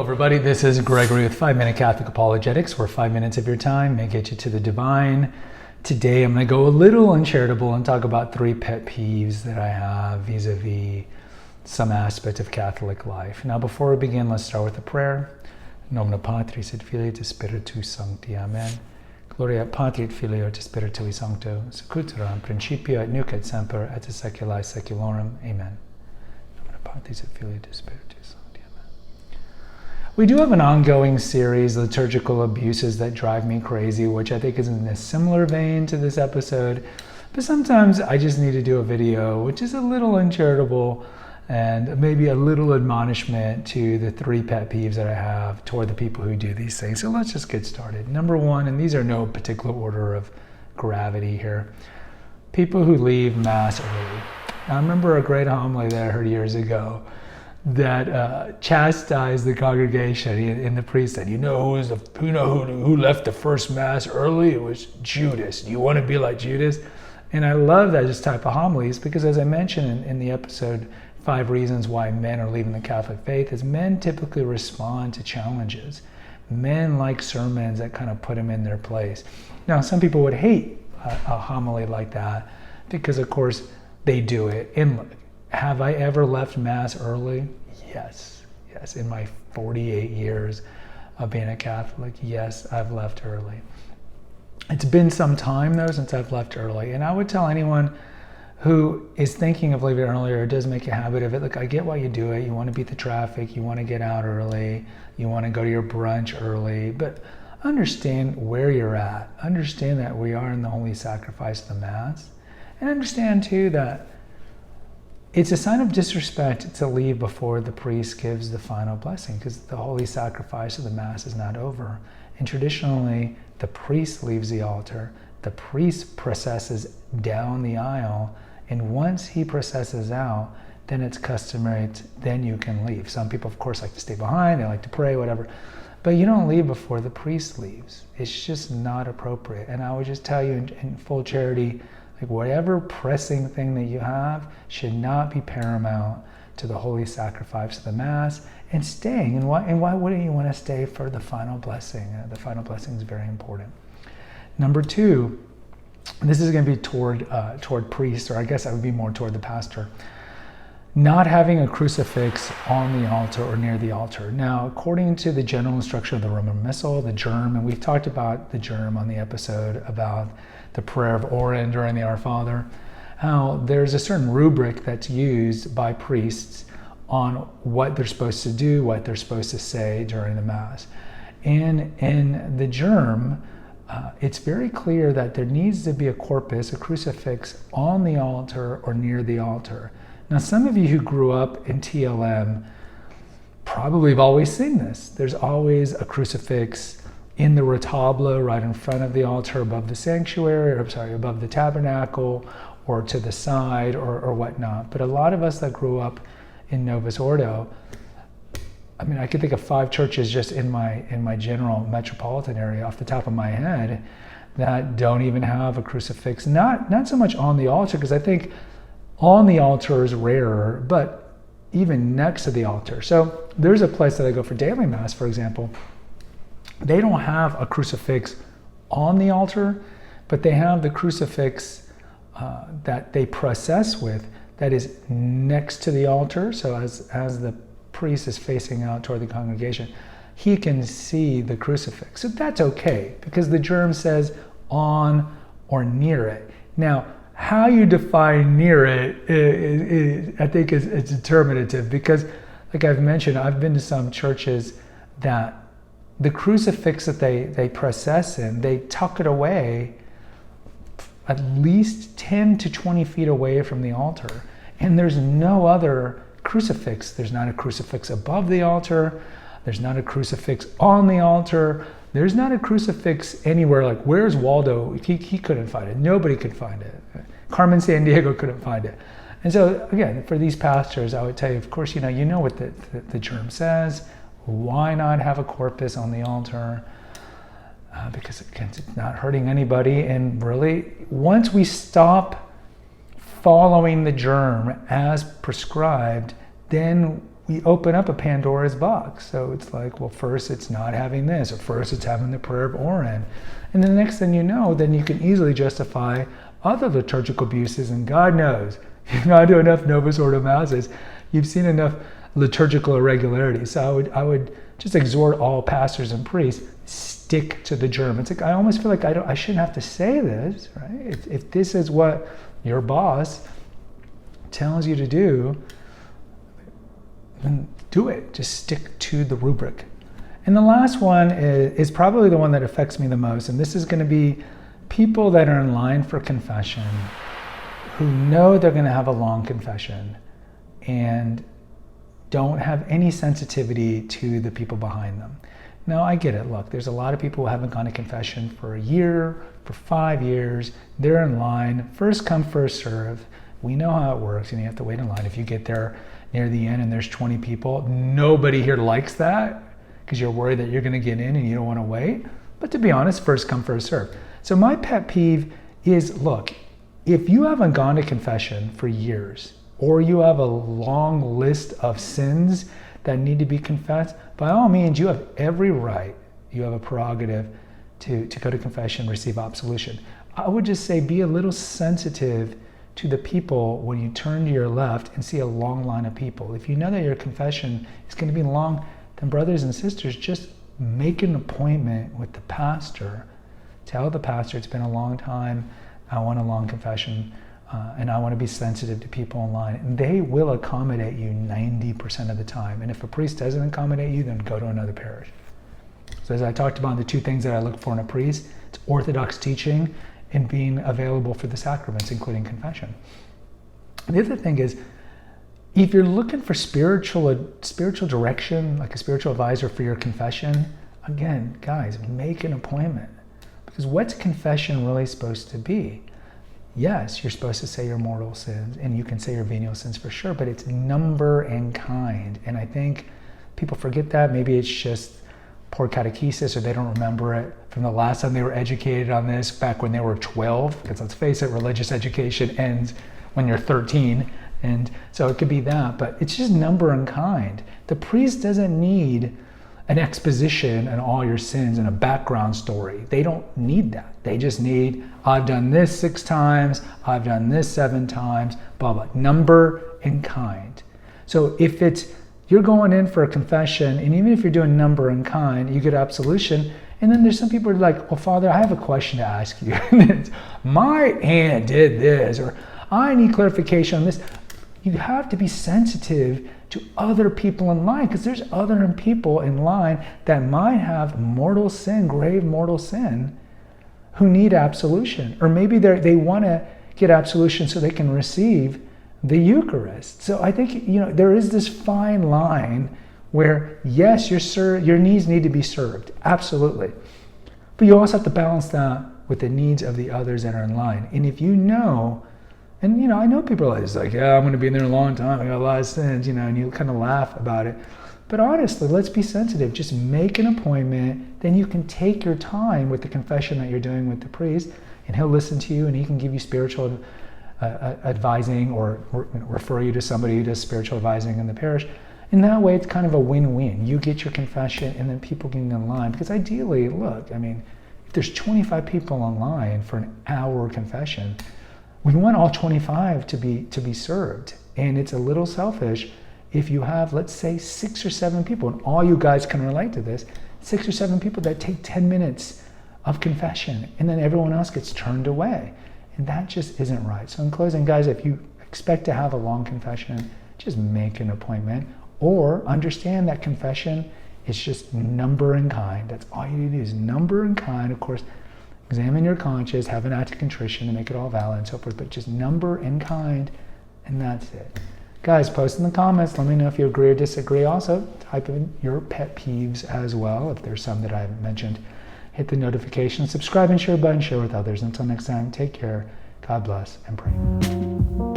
everybody. This is Gregory with 5 Minute Catholic Apologetics, where 5 minutes of your time may get you to the divine. Today I'm going to go a little uncharitable and talk about 3 pet peeves that I have vis-a-vis some aspect of Catholic life. Now, before we begin, let's start with a prayer. In nomine Patris et Filii et Spiritus Sancti. Amen. Gloria Patri et Filio et Spiritui Sancto, secutora in principio et nunc et semper et seculi seculorum. Amen. In nomine Patris et Filii et Spiritus Sancti. We do have an ongoing series, Liturgical Abuses That Drive Me Crazy, which I think is in a similar vein to this episode. But sometimes I just need to do a video, which is a little uncharitable and maybe a little admonishment to the 3 pet peeves that I have toward the people who do these things. So let's just get started. Number 1, and these are no particular order of gravity here, people who leave Mass early. Now, I remember a great homily that I heard years ago that chastised the congregation, and the priest said, who left the first Mass early? It was Judas. Do you want to be like Judas? And I love that just type of homilies because, as I mentioned in the episode 5 Reasons Why Men Are Leaving the Catholic Faith, is men typically respond to challenges. Men like sermons that kind of put them in their place. Now, some people would hate a homily like that because, of course, they do it. And have I ever left Mass early? Yes. In my 48 years of being a Catholic, yes, I've left early. It's been some time, though, since I've left early. And I would tell anyone who is thinking of leaving early or does make a habit of it, look, I get why you do it. You want to beat the traffic. You want to get out early. You want to go to your brunch early. But understand where you're at. Understand that we are in the holy sacrifice of the Mass. And understand, too, that it's a sign of disrespect to leave before the priest gives the final blessing, because the holy sacrifice of the Mass is not over. And traditionally, the priest leaves the altar. The priest processes down the aisle, and once he processes out, then it's customary, then you can leave. Some people, of course, like to stay behind, they like to pray, whatever. But you don't leave before the priest leaves. It's just not appropriate. And I would just tell you in full charity, like whatever pressing thing that you have should not be paramount to the holy sacrifice of the Mass and staying. And why wouldn't you want to stay for the final blessing? The final blessing is very important. Number 2, this is going to be toward priests, or I guess I would be more toward the pastor. Not having a crucifix on the altar or near the altar. Now, according to the general instruction of the Roman Missal, the germ, and we've talked about the germ on the episode about the prayer of Oren during the Our Father, how there's a certain rubric that's used by priests on what they're supposed to do, what they're supposed to say during the Mass. And in the germ, it's very clear that there needs to be a corpus, a crucifix, on the altar or near the altar. Now, some of you who grew up in TLM probably have always seen this. There's always a crucifix in the retablo right in front of the altar above the sanctuary, above the tabernacle, or to the side, or whatnot. But a lot of us that grew up in Novus Ordo, I mean, I could think of 5 churches just in my general metropolitan area off the top of my head that don't even have a crucifix. Not so much on the altar, because I think on the altar is rarer, but even next to the altar. So there's a place that I go for daily Mass, for example. They don't have a crucifix on the altar, but they have the crucifix that they process with that is next to the altar. So as the priest is facing out toward the congregation, he can see the crucifix. So that's okay, because the germ says on or near it. Now, how you define near it, I think is determinative, because like I've mentioned, I've been to some churches that the crucifix that they process in, they tuck it away at least 10 to 20 feet away from the altar. And there's no other crucifix. There's not a crucifix above the altar. There's not a crucifix on the altar. There's not a crucifix anywhere. Like, where's Waldo? He couldn't find it. Nobody could find it. Carmen Sandiego couldn't find it. And so, again, for these pastors, I would tell you, of course, you know what the germ says. Why not have a corpus on the altar? Because again, it's not hurting anybody. And really, once we stop following the germ as prescribed, then we open up a Pandora's box. So it's like, well, first it's not having this, or first it's having the prayer of Oren. And the next thing you know, then you can easily justify other liturgical abuses. And God knows, you've gone to enough Novus Ordo Masses, you've seen enough liturgical irregularities. So I would just exhort all pastors and priests, stick to the germ. It's like, I almost feel like I shouldn't have to say this, right? If this is what your boss tells you to do, then do it. Just stick to the rubric. And the last one is probably the one that affects me the most. And this is going to be people that are in line for confession, who know they're going to have a long confession and don't have any sensitivity to the people behind them. Now, I get it. Look, there's a lot of people who haven't gone to confession for a year, for 5 years. They're in line. First come, first serve. We know how it works, and you have to wait in line. If you get there near the end and there's 20 people, nobody here likes that because you're worried that you're going to get in and you don't want to wait. But to be honest, first come, first serve. So my pet peeve is, look, if you haven't gone to confession for years, or you have a long list of sins that need to be confessed, by all means, you have every right, you have a prerogative to go to confession, receive absolution. I would just say be a little sensitive to the people when you turn to your left and see a long line of people. If you know that your confession is going to be long, then brothers and sisters, just make an appointment with the pastor. Tell the pastor, it's been a long time, I want a long confession, and I want to be sensitive to people in line. And they will accommodate you 90% of the time. And if a priest doesn't accommodate you, then go to another parish. So as I talked about, the two things that I look for in a priest, it's orthodox teaching and being available for the sacraments, including confession. The other thing is, if you're looking for spiritual direction, like a spiritual advisor for your confession, again, guys, make an appointment. Because what's confession really supposed to be? Yes, you're supposed to say your mortal sins, and you can say your venial sins for sure, but it's number and kind. And I think people forget that. Maybe it's just poor catechesis, or they don't remember it from the last time they were educated on this back when they were 12, because let's face it, religious education ends when you're 13. And so it could be that, but it's just number and kind. The priest doesn't need an exposition on all your sins and a background story. They don't need that. They just need, I've done this 6 times, I've done this 7 times, blah, blah. Number and kind. So if you're going in for a confession, and even if you're doing number and kind, you get absolution. And then there's some people who are like, well, Father, I have a question to ask you. My aunt did this, or I need clarification on this. You have to be sensitive to other people in line, because there's other people in line that might have mortal sin, grave mortal sin, who need absolution. Or maybe they want to get absolution so they can receive the Eucharist. So I think, there is this fine line where, yes, your needs need to be served, absolutely. But you also have to balance that with the needs of the others that are in line. And if you know, and I know people are like, yeah, I'm going to be in there a long time, I got a lot of sins, and you kind of laugh about it. But honestly, let's be sensitive. Just make an appointment, then you can take your time with the confession that you're doing with the priest, and he'll listen to you, and he can give you spiritual advising, or refer you to somebody who does spiritual advising in the parish. And that way, it's kind of a win-win. You get your confession, and then people get in line. Because ideally, look, if there's 25 people in line for an hour confession, we want all 25 to be served. And it's a little selfish if you have, let's say, 6 or 7 people, and all you guys can relate to this, 6 or 7 people that take 10 minutes of confession, and then everyone else gets turned away. And that just isn't right. So in closing, guys, if you expect to have a long confession, just make an appointment, or understand that confession is just number and kind. That's all you need to do is number and kind. Of course, examine your conscience, have an act of contrition to make it all valid and so forth, but just number and kind, and that's it. Guys, post in the comments. Let me know if you agree or disagree. Also, type in your pet peeves as well, if there's some that I haven't mentioned. Hit the notification, subscribe and share button, share with others. Until next time, take care, God bless, and pray.